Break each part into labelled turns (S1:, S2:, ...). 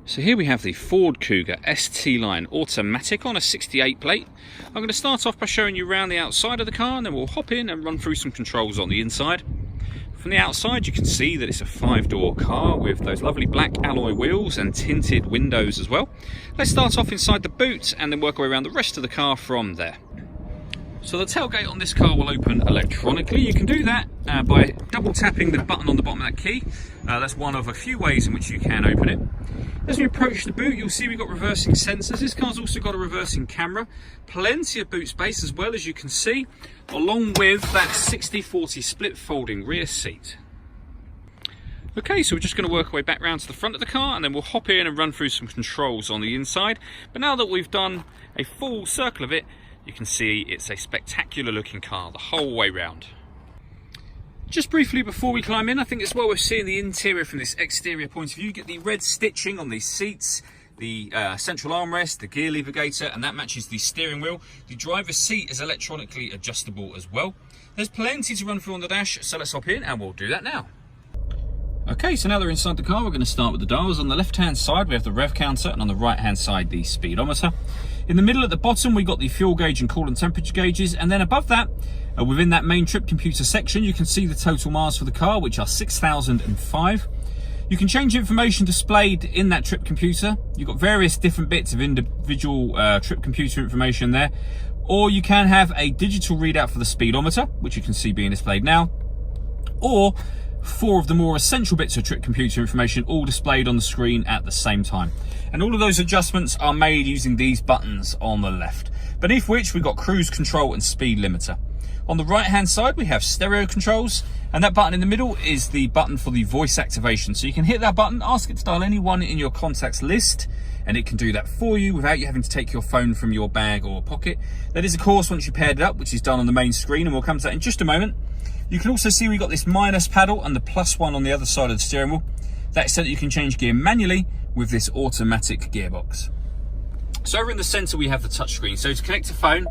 S1: So here we have the Ford Kuga ST line automatic on a 68 plate. I'm going to start off by showing you around the outside of the car, and then we'll hop in and run through some controls on the inside. From the outside you can see that it's a 5-door car with those lovely black alloy wheels and tinted windows as well. Let's start off inside the boot and then work our way around the rest of the car from there. So the tailgate on this car will open electronically. You can do that by double tapping the button on the bottom of that key. That's one of a few ways in which you can open it. As we approach the boot, you'll see we've got reversing sensors. This car's also got a reversing camera. Plenty of boot space as well, as you can see, along with that 60/40 split folding rear seat. Okay, so we're just going to work our way back round to the front of the car, and then we'll hop in and run through some controls on the inside. But now that we've done a full circle of it, you can see it's a spectacular looking car the whole way round. Just briefly before we climb in, I think it's well worth seeing the interior from this exterior point of view. You get the red stitching on these seats, the central armrest, the gear lever-gator, and that matches the steering wheel. The driver's seat is electronically adjustable as well. There's plenty to run through on the dash, so let's hop in and we'll do that now. Okay, so now they're inside the car, we're going to start with the dials. On the left-hand side, we have the rev counter, and on the right-hand side, the speedometer. In the middle at the bottom, we've got the fuel gauge and coolant temperature gauges, and then above that, within that main trip computer section, you can see the total miles for the car, which are 6,005. You can change information displayed in that trip computer. You've got various different bits of individual trip computer information there, or you can have a digital readout for the speedometer, which you can see being displayed now, or 4 of the more essential bits of trip computer information all displayed on the screen at the same time. And all of those adjustments are made using these buttons on the left, beneath which we've got cruise control and speed limiter. On the right hand side we have stereo controls, and that button in the middle is the button for the voice activation. So you can hit that button, ask it to dial anyone in your contacts list, and it can do that for you without you having to take your phone from your bag or pocket. That is of course once you paired it up, which is done on the main screen, and we'll come to that in just a moment. You can also see we've got this minus paddle and the plus one on the other side of the steering wheel. That's so that you can change gear manually with this automatic gearbox. So over in the center we have the touchscreen. So to connect a phone,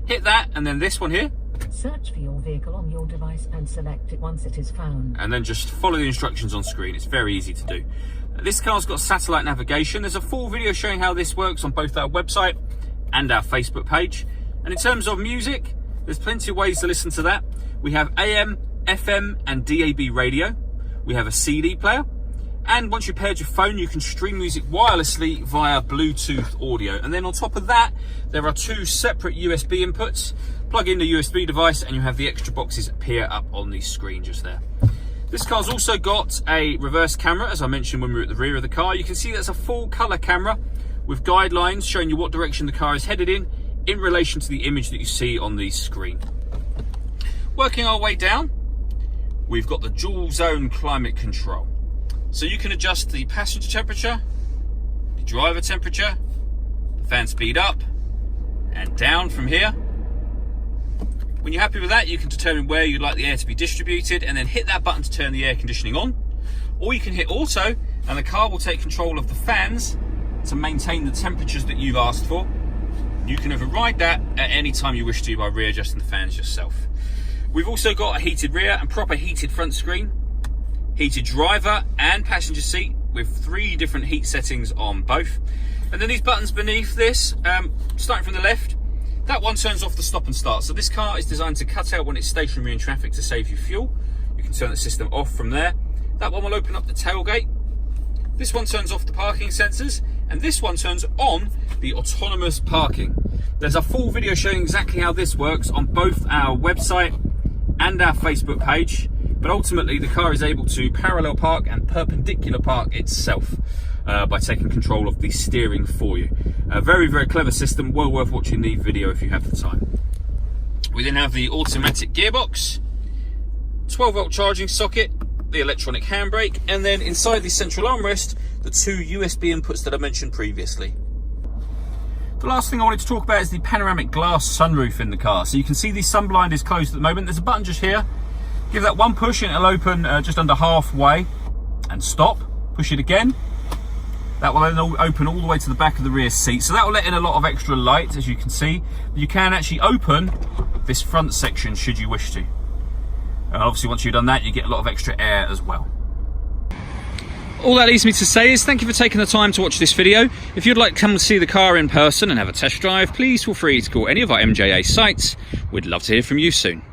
S1: hit that, and then this one here.
S2: Search for your vehicle on your device and select it once it is found.
S1: And then just follow the instructions on screen. It's very easy to do. This car's got satellite navigation. There's a full video showing how this works on both our website and our Facebook page. And in terms of music, there's plenty of ways to listen to that. We have AM, FM and DAB radio. We have a CD player. And once you've paired your phone, you can stream music wirelessly via Bluetooth audio. And then on top of that, there are 2 separate USB inputs. Plug in the USB device and you have the extra boxes appear up on the screen just there. This car's also got a reverse camera, as I mentioned when we were at the rear of the car. You can see that's a full color camera with guidelines showing you what direction the car is headed in relation to the image that you see on the screen. Working our way down, we've got the dual zone climate control. So you can adjust the passenger temperature, the driver temperature, the fan speed up and down from here. When you're happy with that, you can determine where you'd like the air to be distributed and then hit that button to turn the air conditioning on. Or you can hit auto and the car will take control of the fans to maintain the temperatures that you've asked for. You can override that at any time you wish to by readjusting the fans yourself. We've also got a heated rear and proper heated front screen, heated driver and passenger seat with 3 different heat settings on both. And then these buttons beneath this, starting from the left, that one turns off the stop and start. So this car is designed to cut out when it's stationary in traffic to save you fuel. You can turn the system off from there. That one will open up the tailgate. This one turns off the parking sensors, and this one turns on the autonomous parking. There's a full video showing exactly how this works on both our website and our Facebook page, but ultimately the car is able to parallel park and perpendicular park itself by taking control of the steering for you. A very, very clever system, well worth watching the video if you have the time. We then have the automatic gearbox, 12-volt charging socket, the electronic handbrake, and then inside the central armrest, the 2 USB inputs that I mentioned previously. The last thing I wanted to talk about is the panoramic glass sunroof in the car. So you can see the sunblind is closed at the moment. There's a button just here. Give that one push and it'll open just under halfway and stop. Push it again. That will then open all the way to the back of the rear seat. So that will let in a lot of extra light, as you can see. You can actually open this front section should you wish to. And obviously once you've done that, you get a lot of extra air as well. All that leaves me to say is thank you for taking the time to watch this video. If you'd like to come and see the car in person and have a test drive, please feel free to call any of our MJA sites. We'd love to hear from you soon.